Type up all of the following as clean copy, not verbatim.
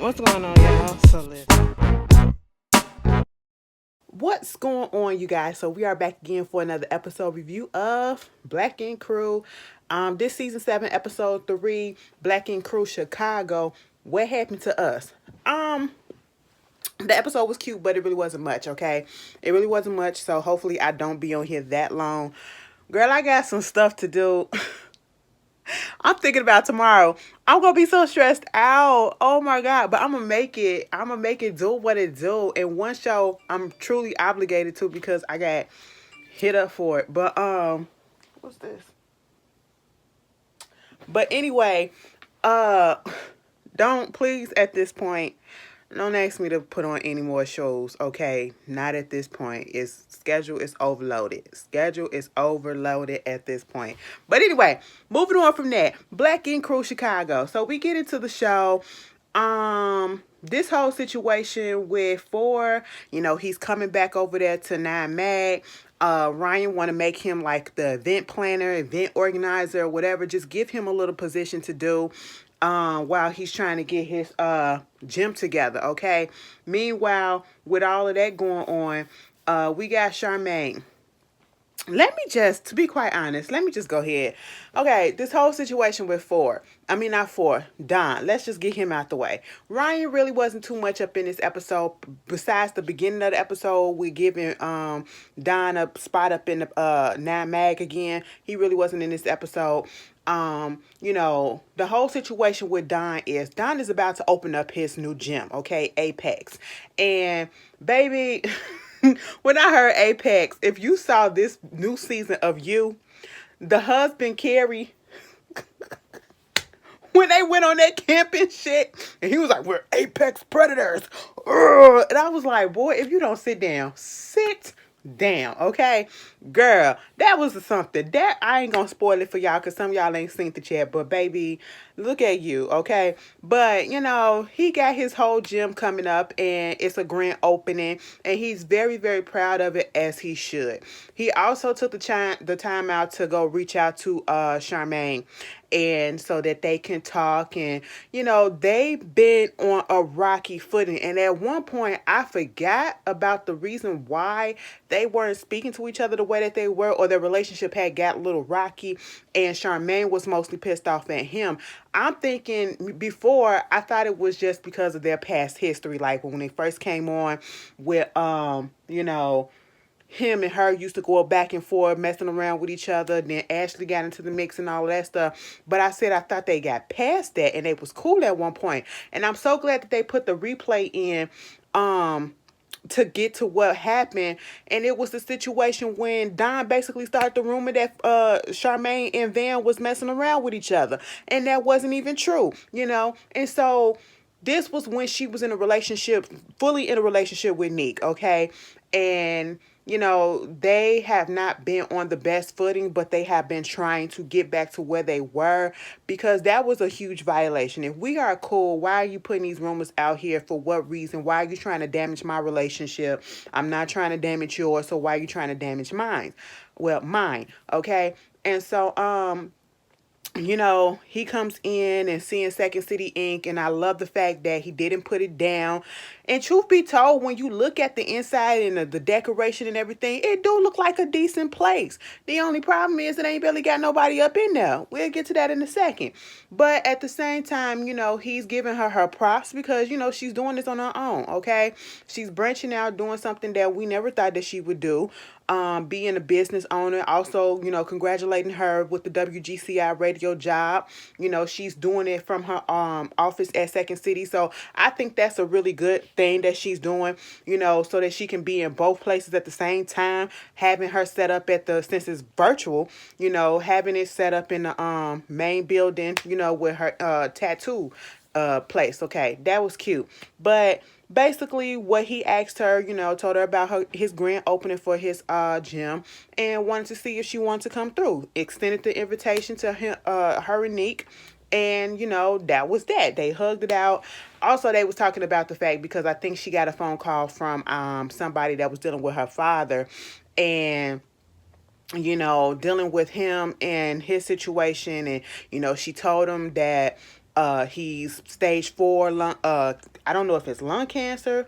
What's going on, y'all? So listen. What's going on, you guys? So we are back again for another episode review of Black and Crew. This season 7, episode 3, Black and Crew Chicago. What happened to us? The episode was cute, but it really wasn't much, okay? It really wasn't much, so hopefully I don't be on here that long. Girl, I got some stuff to do. I'm thinking about tomorrow. I'm gonna be so stressed out. Oh my god! But I'm gonna make it. I'm gonna make it do what it do. And one show I'm truly obligated to because I got hit up for it. But what's this? But anyway, uh, don't please at this point. Don't ask me to put on any more shows, okay? Not at this point. Its schedule is overloaded. Schedule is overloaded at this point. But anyway, moving on from that, Black and Crew Chicago. So we get into the show. This whole situation with Four, he's coming back over there to Nine Mag. Ryan want to make him like the event planner, event organizer, whatever. Just give him a little position to do while he's trying to get his gym together, okay? Meanwhile, with all of that going on, we got Charmaine. Let me just, to be quite honest, let me just go ahead. Okay, this whole situation with Don. Let's just get him out the way. Ryan really wasn't too much up in this episode. Besides the beginning of the episode, we giving Don a spot up in the Nine Mag again. He really wasn't in this episode. The whole situation with Don is about to open up his new gym, okay, Apex. And baby, when I heard Apex, if you saw this new season of You, the husband Carrie, when they went on that camping shit, and he was like, "We're Apex Predators," and I was like, "Boy, if you don't sit down, sit down, okay, girl." That was something that I ain't gonna spoil it for y'all because some of y'all ain't seen the chat, but baby, look at You, okay. But he got his whole gym coming up, and it's a grand opening, and he's very, very proud of it, as he should. He also took the time out to go reach out to Charmaine, and so that they can talk. And they've been on a rocky footing, and at one point I forgot about the reason why they weren't speaking to each other the way that they were, or their relationship had got a little rocky, and Charmaine was mostly pissed off at him. I'm thinking before, I thought it was just because of their past history, like when they first came on with him and her used to go back and forth, messing around with each other. Then Ashley got into the mix and all of that stuff. But I thought they got past that and they was cool at one point. And I'm so glad that they put the replay in to get to what happened. And it was the situation when Don basically started the rumor that Charmaine and Van was messing around with each other. And that wasn't even true, And so this was when she was in a relationship, fully in a relationship with Nick, okay? And they have not been on the best footing, but they have been trying to get back to where they were, because that was a huge violation. If we are cool, why are you putting these rumors out here? For what reason? Why are you trying to damage my relationship? I'm not trying to damage yours, so why are you trying to damage mine? Well, mine, okay? And so, he comes in and seeing Second City Inc. And I love the fact that he didn't put it down. And truth be told, when you look at the inside and the decoration and everything, it do look like a decent place. The only problem is it ain't barely got nobody up in there. We'll get to that in a second. But at the same time, he's giving her props because, she's doing this on her own, okay? She's branching out, doing something that we never thought that she would do. Being a business owner. Also, congratulating her with the WGCI radio job. She's doing it from her office at Second City. So I think that's a really good thing that she's doing, so that she can be in both places at the same time. Having her set up since it's virtual, having it set up in the main building, with her tattoo place. Okay, that was cute. But basically what he asked her, told her about his grand opening for his gym, and wanted to see if she wanted to come through. Extended the invitation to him, her and Nick, and that was that. They hugged it out. Also, they was talking about the fact, because I think she got a phone call from somebody that was dealing with her father, and dealing with him and his situation. And she told him that He's stage 4 lung. I don't know if it's lung cancer,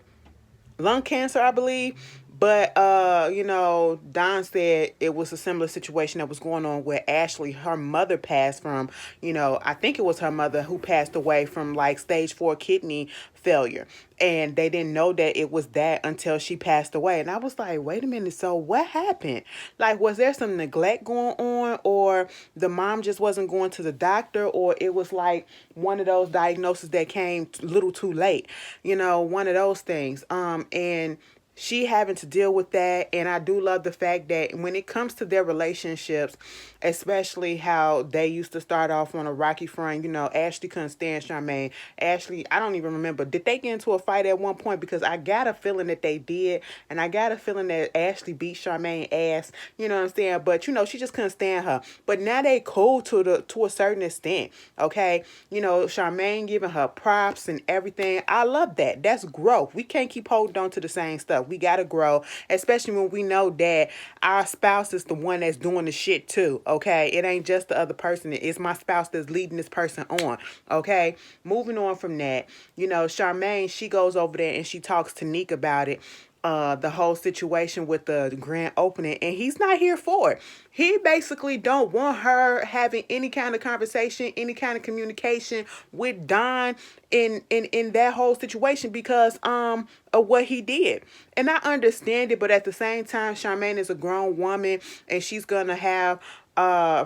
I believe. But Don said it was a similar situation that was going on where Ashley, her mother, passed from, I think it was her mother who passed away from like stage 4 kidney failure. And they didn't know that it was that until she passed away. And I was like, wait a minute, so what happened? Like, was there some neglect going on, or the mom just wasn't going to the doctor, or it was like one of those diagnoses that came a little too late, one of those things. And she having to deal with that. And I do love the fact that when it comes to their relationships, especially how they used to start off on a rocky front, Ashley couldn't stand Charmaine. Ashley, I don't even remember, did they get into a fight at one point? Because I got a feeling that they did, and I got a feeling that Ashley beat Charmaine ass, you know what I'm saying? But she just couldn't stand her. But now they cool to a certain extent. Okay, Charmaine giving her props and everything. I love that. That's growth. We can't keep holding on to the same stuff. We gotta grow, especially when we know that our spouse is the one that's doing the shit too. Okay, it ain't just the other person. It's my spouse that's leading this person on. Okay, moving on from that, Charmaine, she goes over there and she talks to Nick about it. The whole situation with the grand opening, and he's not here for it. He basically don't want her having any kind of conversation, any kind of communication with Don in that whole situation because of what he did. And I understand it, but at the same time, Charmaine is a grown woman and she's gonna have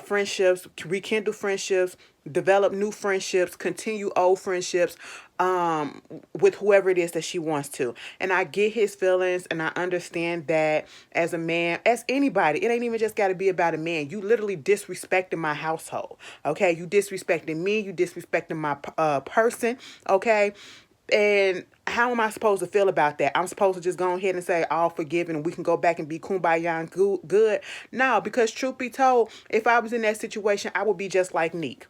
friendships, rekindle friendships, develop new friendships, continue old friendships with whoever it is that she wants to. And I get his feelings, and I understand that as a man, as anybody, it ain't even just got to be about a man. You literally disrespecting my household. Okay, you disrespecting me, you disrespecting my person. Okay, and how am I supposed to feel about that? I'm supposed to just go ahead and say all forgiven and we can go back and be kumbaya and good? No, because truth be told, if I was in that situation, I would be just like Neek.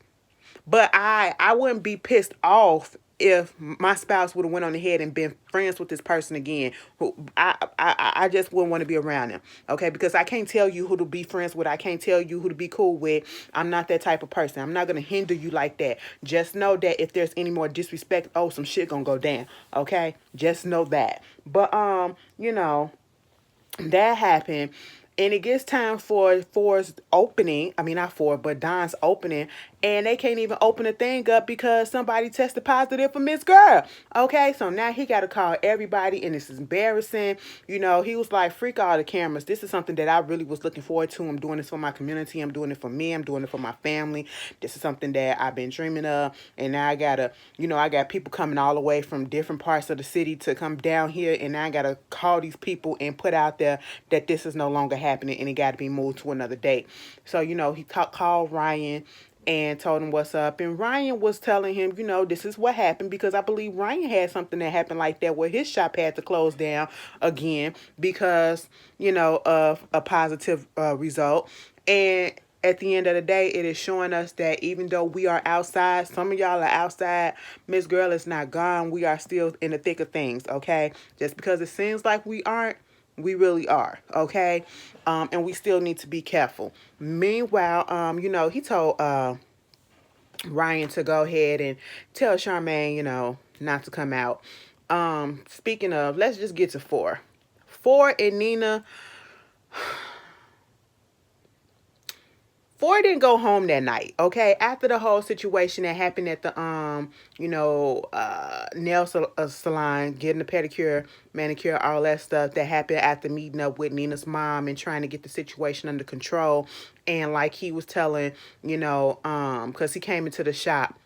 But I wouldn't be pissed off if my spouse would have went on ahead and been friends with this person again. Who I just wouldn't want to be around them. Okay, because I can't tell you who to be friends with. I can't tell you who to be cool with. I'm not that type of person. I'm not gonna hinder you like that. Just know that if there's any more disrespect, some shit gonna go down. Okay, just know that. But that happened. And it gets time for Ford's opening. I mean, not Ford, but Don's opening. And they can't even open the thing up because somebody tested positive for Miss Girl. Okay, so now he got to call everybody, and it's embarrassing. He was like, freak all the cameras. This is something that I really was looking forward to. I'm doing this for my community. I'm doing it for me. I'm doing it for my family. This is something that I've been dreaming of. And now I got to, I got people coming all the way from different parts of the city to come down here. And now I got to call these people and put out there that this is no longer happening and it got to be moved to another date. So, he called Ryan and told him what's up. And Ryan was telling him, this is what happened, because I believe Ryan had something that happened like that where his shop had to close down again because, of a positive result. And at the end of the day, it is showing us that even though we are outside, some of y'all are outside, Miss Girl is not gone. We are still in the thick of things, okay? Just because it seems like we aren't, we really are, okay? And we still need to be careful. Meanwhile, he told Ryan to go ahead and tell Charmaine, not to come out. Speaking of, let's just get to Ford. Ford and Nina. Ford didn't go home that night, okay? After the whole situation that happened at the nail salon, getting a pedicure, manicure, all that stuff that happened after meeting up with Nina's mom and trying to get the situation under control. And like he was telling, because he came into the shop,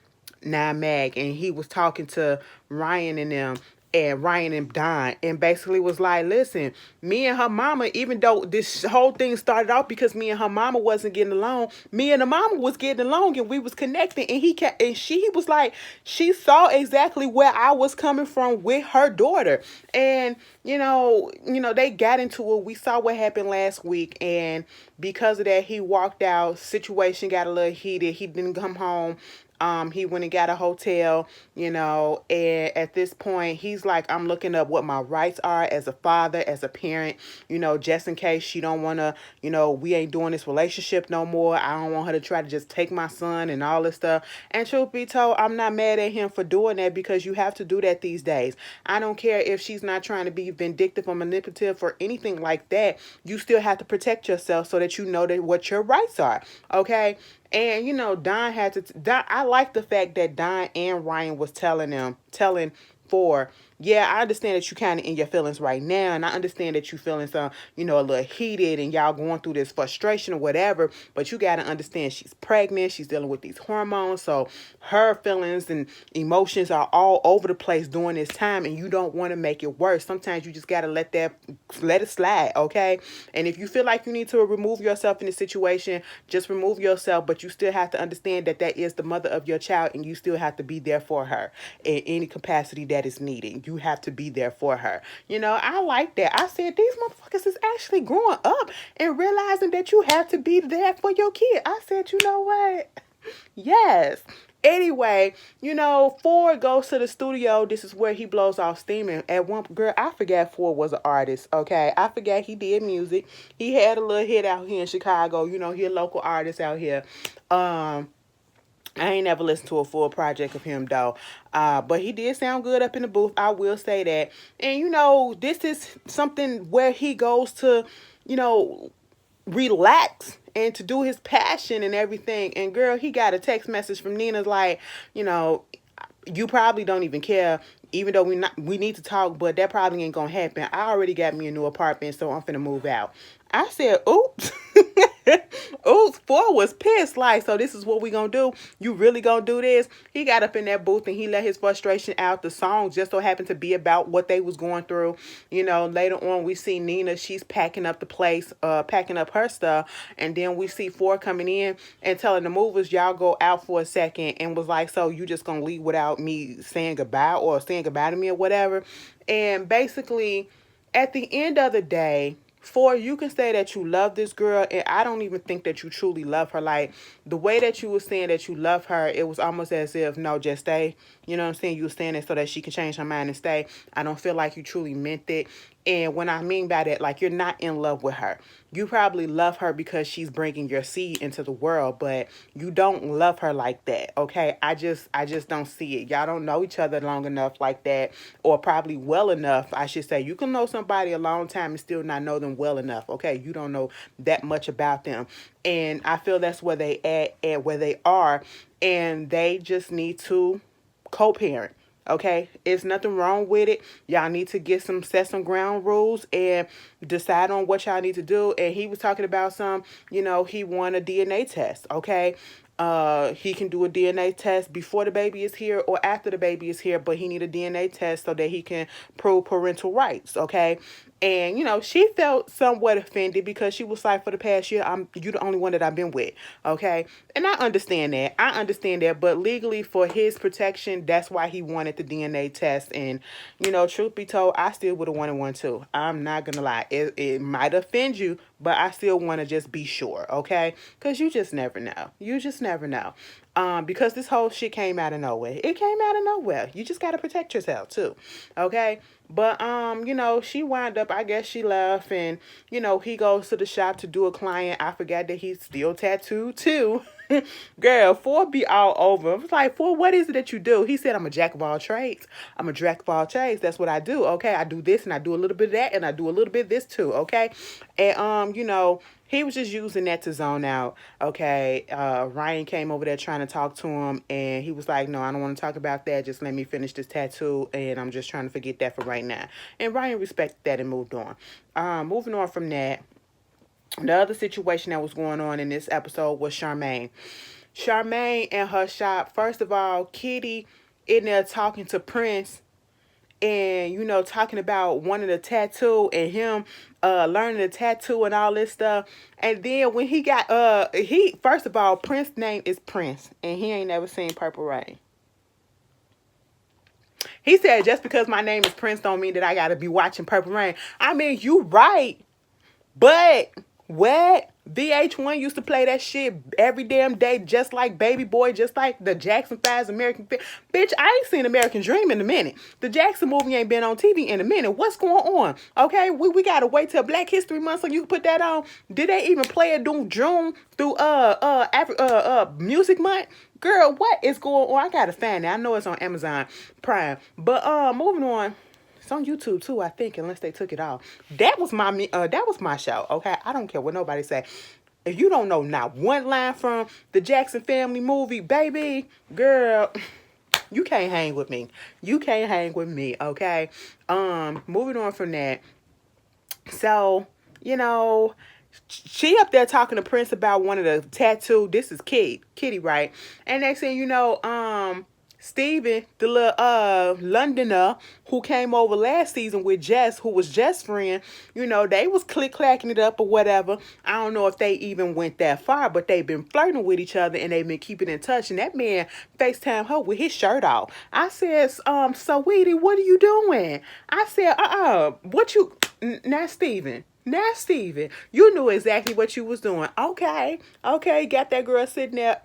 Mag, and he was talking to Ryan and them, and Ryan and Don, and basically was like, listen, me and her mama, even though this whole thing started off because me and her mama wasn't getting along, me and the mama was getting along and we was connecting, and he was like, she saw exactly where I was coming from with her daughter. And they got into it. We saw what happened last week, and because of that, he walked out. Situation got a little heated. He didn't come home He went and got a hotel, and at this point, he's like, I'm looking up what my rights are as a father, as a parent, just in case she don't want to, we ain't doing this relationship no more. I don't want her to try to just take my son and all this stuff. And truth be told, I'm not mad at him for doing that because you have to do that these days. I don't care if she's not trying to be vindictive or manipulative or anything like that. You still have to protect yourself so that you know that what your rights are. Okay. And Don had to. I like the fact that Don and Ryan was telling for. Yeah, I understand that you kind of in your feelings right now, and I understand that you feeling some, a little heated, and y'all going through this frustration or whatever. But you got to understand she's pregnant, she's dealing with these hormones, so her feelings and emotions are all over the place during this time, and you don't want to make it worse. Sometimes you just got to let it slide, okay? And if you feel like you need to remove yourself in the situation, just remove yourself, but you still have to understand that that is the mother of your child, and you still have to be there for her in any capacity that is needed. You have to be there for her. I like that. I said these motherfuckers is actually growing up and realizing that you have to be there for your kid. I said, you know what? Yes. Anyway, Ford goes to the studio. This is where he blows off steam. And at one girl, I forgot Ford was an artist. Okay, I forgot he did music. He had a little hit out here in Chicago. He a local artist out here. I ain't never listened to a full project of him though. But he did sound good up in the booth. I will say that. And this is something where he goes to, relax and to do his passion and everything. And girl, he got a text message from Nina's like, you probably don't even care, even though we need to talk, but that probably ain't gonna happen. I already got me a new apartment, so I'm finna move out. I said, oops. Oops, Ford was pissed. Like, so this is what we gonna do? You really gonna do this? He got up in that booth and he let his frustration out. The song just so happened to be about what they was going through. Later on we see Nina, she's packing up the place, packing up her stuff, and then we see Ford coming in and telling the movers, y'all go out for a second, and was like, so you just gonna leave without me saying goodbye or saying goodbye to me or whatever. And basically, at the end of the day, you can say that you love this girl, and I don't even think that you truly love her. Like, the way that you were saying that you love her, it was almost as if, no, just stay. You know what I'm saying? You were saying it so that she can change her mind and stay. I don't feel like you truly meant it. And when I mean by that, like, you're not in love with her. You probably love her because she's bringing your seed into the world, but you don't love her like that, okay? I just don't see it. Y'all don't know each other long enough like that, or probably well enough, I should say. You can know somebody a long time and still not know them well enough, okay? You don't know that much about them. And I feel that's where they at where they are, and they just need to co-parent. Okay, it's nothing wrong with it. Y'all need to set some ground rules and decide on what y'all need to do. And he was talking about he won a DNA test. Okay, he can do a DNA test before the baby is here or after the baby is here, but he need a DNA test so that he can prove parental rights. Okay. And she felt somewhat offended because she was like, for the past year, you the only one that I've been with, okay? And I understand that. But legally, for his protection, that's why he wanted the DNA test. And truth be told, I still would have wanted one too. I'm not gonna lie, it might offend you, but I still want to just be sure, okay? Because you just never know. You just never know. Because this whole shit came out of nowhere. It came out of nowhere. You just gotta protect yourself too, okay? But she wound up, I guess she left, and he goes to the shop to do a client. I forgot that he's still tattooed too. Girl, Ford be all over. I was like, Ford, what is it that you do? He said, I'm a jack of all trades. I'm a jack of all trades. That's what I do. Okay, I do this and I do a little bit of that and I do a little bit of this too. Okay, and he was just using that to zone out. Okay, Ryan came over there trying to talk to him, and he was like, no, I don't want to talk about that. Just let me finish this tattoo, and I'm just trying to forget that for right now. And Ryan respected that and moved on. Moving on from that, the other situation that was going on in this episode was Charmaine. Charmaine and her shop. First of all, Kitty in there talking to Prince and talking about wanting a tattoo and him learning a tattoo and all this stuff. And then when he got first of all, Prince's name is Prince and he ain't never seen Purple Rain. He said, just because my name is Prince don't mean that I gotta be watching Purple Rain. I mean, you right, but What? VH1 used to play that shit every damn day, just like Baby Boy, just like the Jackson 5's American Bitch, I ain't seen American Dream in a minute. The Jackson movie ain't been on TV in a minute. What's going on? Okay, we gotta wait till Black History Month so you can put that on. Did they even play it during June through Music Month? Girl, what is going on? I gotta find it. I know it's on Amazon Prime. But moving on. It's on YouTube too, I think, unless they took it off. That was my show. Okay, I don't care what nobody say. If you don't know not one line from the Jackson Family movie, baby, girl, you can't hang with me. You can't hang with me. Okay. Moving on from that. So, you know, she up there talking to Prince about one of the tattoo. This is Kitty, right? And next thing you know, Steven, the little Londoner who came over last season with Jess, who was Jess' friend, you know, they was click-clacking it up or whatever. I don't know if they even went that far, but they've been flirting with each other and they've been keeping in touch. And that man FaceTime her with his shirt off. I said, sweetie, what are you doing? I said, what you, now Steven. Now, Steven, you knew exactly what you was doing. Okay, got that girl sitting there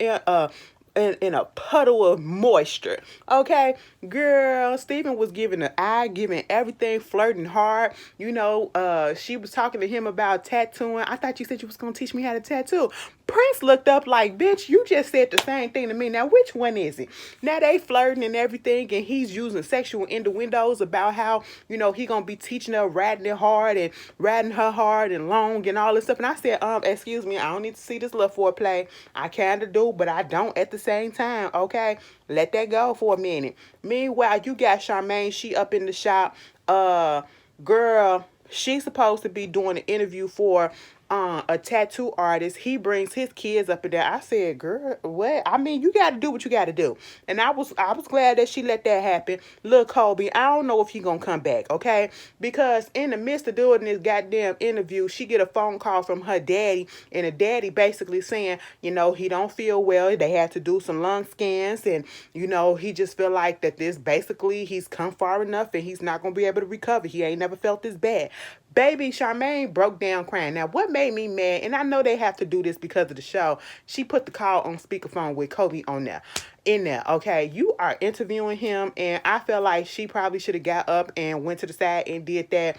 in a puddle of moisture. Okay, girl, Stephen was giving an eye, giving everything, flirting hard. You know, she was talking to him about tattooing. I thought you said you was gonna teach me how to tattoo. Prince looked up like, bitch, you just said the same thing to me. Now, which one is it? Now they flirting and everything, and he's using sexual innuendos about how, you know, he gonna be teaching her riding it hard and riding her hard and long and all this stuff. And I said, excuse me, I don't need to see this little foreplay. I kinda do, but I don't at the same time, okay? Let that go for a minute. Meanwhile, you got Charmaine, she up in the shop. Girl, she's supposed to be doing an interview for a tattoo artist. He brings his kids up in there. I said, girl, what? I mean, you got to do what you got to do. And I was glad that she let that happen. Look, Kobe, I don't know if he gonna come back, okay? Because in the midst of doing this goddamn interview, she get a phone call from her daddy, and the daddy basically saying, you know, he don't feel well. They had to do some lung scans, and you know, he just feel like that this basically he's come far enough, and he's not gonna be able to recover. He ain't never felt this bad. Baby, Charmaine broke down crying. Now, what made me mad, and I know they have to do this because of the show, she put the call on speakerphone with Kobe on there. In there, okay? You are interviewing him, and I feel like she probably should have got up and went to the side and did that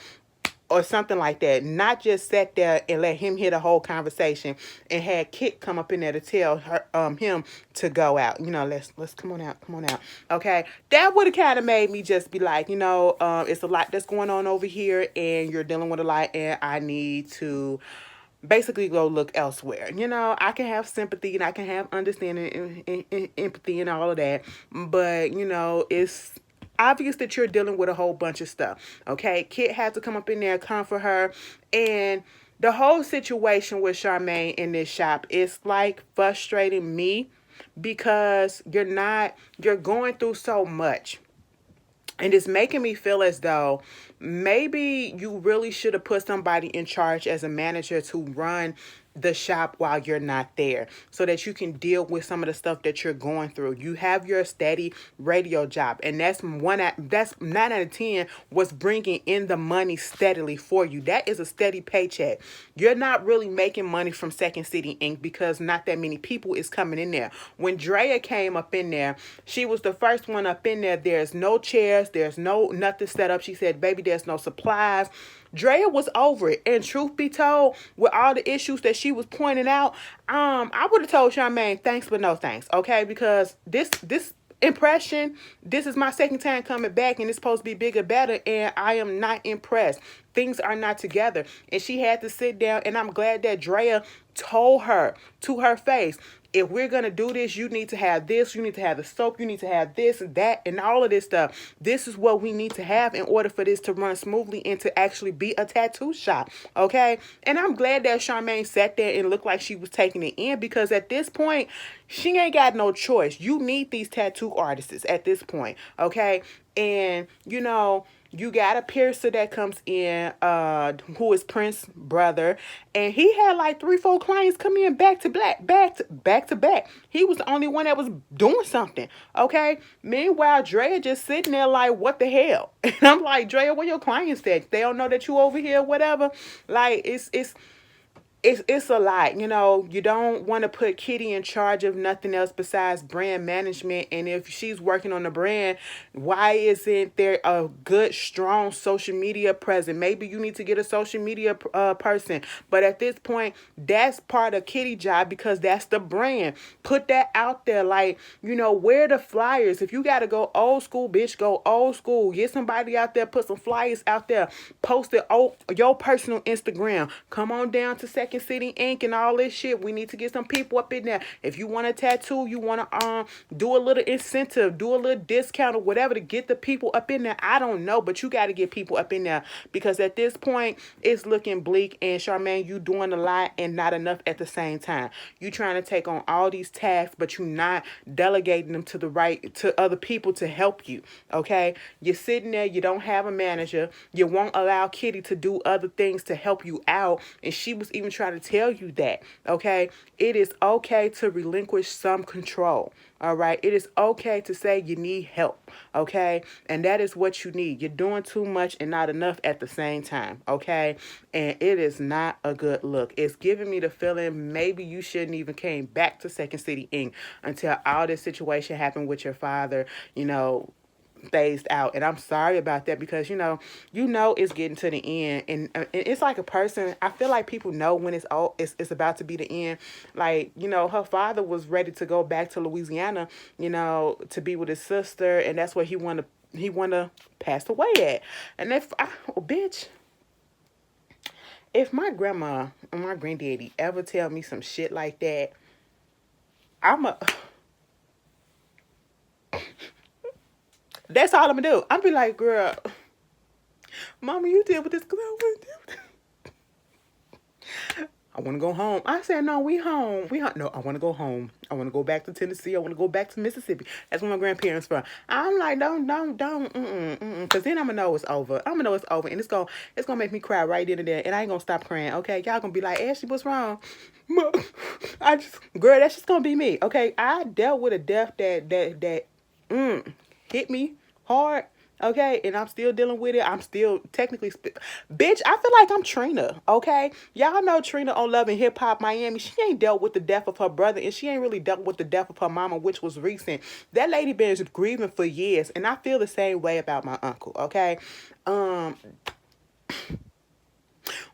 or something like that. Not just sat there and let him hear the whole conversation and had Kit come up in there to tell her him to go out. You know, let's come on out. Okay. That would have kind of made me just be like, you know, it's a lot that's going on over here and you're dealing with a lot and I need to basically go look elsewhere. You know, I can have sympathy and I can have understanding and empathy and all of that. But, you know, it's obvious that you're dealing with a whole bunch of stuff. Okay, Kit had to come up in there, comfort her, and the whole situation with Charmaine in this shop is like frustrating me because you're going through so much. And it's making me feel as though maybe you really should have put somebody in charge as a manager to run the shop while you're not there so that you can deal with some of the stuff that you're going through. You have your steady radio job, and that's 9 out of 10 what's bringing in the money steadily for you. That is a steady paycheck. You're not really making money from Second City Inc. because not that many people is coming in there. When Drea came up in there, she was the first one up in there. There's no chairs, there's nothing set up. She said, baby, there's no supplies. Drea was over it. And truth be told, with all the issues that she was pointing out, I would have told Charmaine, thanks, but no thanks. Okay, because this impression, this is my second time coming back and it's supposed to be bigger, better, and I am not impressed. Things are not together. And she had to sit down, and I'm glad that Drea told her to her face, if we're going to do this, you need to have this, you need to have the soap, you need to have this and that and all of this stuff. This is what we need to have in order for this to run smoothly and to actually be a tattoo shop, okay? And I'm glad that Charmaine sat there and looked like she was taking it in because at this point, she ain't got no choice. You need these tattoo artists at this point, okay? And, you know, you got a piercer that comes in, who is Prince's brother, and he had like 3-4 clients come in back to back. He was the only one that was doing something. Okay. Meanwhile, Drea just sitting there like, what the hell? And I'm like, Drea, where your clients at? They don't know that you over here, whatever. Like it's it's a lot. You know, you don't want to put Kitty in charge of nothing else besides brand management. And if she's working on the brand, why isn't there a good, strong social media presence? Maybe you need to get a social media person. But at this point, that's part of Kitty job because that's the brand. Put that out there. Like, you know, wear the flyers. If you got to go old school, bitch, go old school. Get somebody out there, put some flyers out there, post it on your personal Instagram. Come on down to Second City Inc. and all this shit. We need to get some people up in there. If you want a tattoo, you want to do a little incentive, do a little discount or whatever to get the people up in there. I don't know, but you got to get people up in there because at this point it's looking bleak. And Charmaine, you doing a lot and not enough at the same time. You trying to take on all these tasks, but you not delegating them to other people to help you. Okay, you're sitting there. You don't have a manager. You won't allow Kitty to do other things to help you out, and she was even trying to tell you that. Okay, it is okay to relinquish some control. All right, it is okay to say you need help. Okay, and that is what you need. You're doing too much and not enough at the same time. Okay, and it is not a good look. It's giving me the feeling maybe you shouldn't even came back to Second City Inc. until all this situation happened with your father. You know, phased out. And I'm sorry about that because you know it's getting to the end, and it's like a person. I feel like people know when it's about to be the end. Like, her father was ready to go back to Louisiana, to be with his sister, and that's where he wanna pass away at. And bitch, if my grandma and my granddaddy ever tell me some shit like that, I'm a that's all I'm gonna do. I'm be like, girl, mama, you deal with this because I want to deal with this. I want to go home. I said, no, we home. We home. No, I want to go home. I want to go back to Tennessee. I want to go back to Mississippi. That's where my grandparents from. I'm like, don't, because then I'm gonna know it's over. I'm gonna know it's over, and it's gonna make me cry right then and there, and I ain't gonna stop crying. Okay, y'all gonna be like, Ashley, what's wrong? Girl, that's just gonna be me. Okay, I dealt with a death that hit me hard. Okay, and I'm still dealing with it. I'm still technically, bitch, I feel like I'm Trina. Okay, y'all know Trina on Love and Hip Hop Miami. She ain't dealt with the death of her brother, and she ain't really dealt with the death of her mama, which was recent. That lady been grieving for years, and I feel the same way about my uncle. Okay,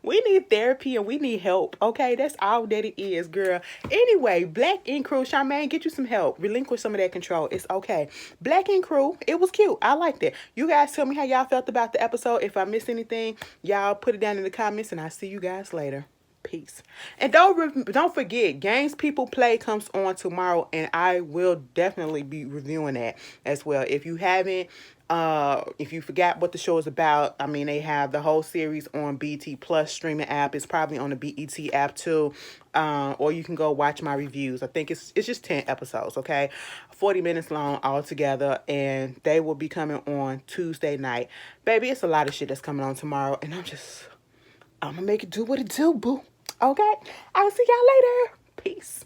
we need therapy and we need help. Okay, that's all that it is, girl. Anyway, Black Ink Crew, Charmaine, get you some help. Relinquish some of that control. It's okay. Black Ink Crew, it was cute. I liked it. You guys tell me how y'all felt about the episode. If I missed anything, y'all put it down in the comments, and I'll see you guys later. Peace. And don't forget, Games People Play comes on tomorrow, and I will definitely be reviewing that as well. If you haven't, if you forgot what the show is about, I mean, they have the whole series on BT Plus streaming app. It's probably on the BET app too. Or you can go watch my reviews. I think it's just 10 episodes, okay? 40 minutes long altogether, and they will be coming on Tuesday night. Baby, it's a lot of shit that's coming on tomorrow, and I'm gonna make it do what it do, boo. Okay? I'll see y'all later. Peace.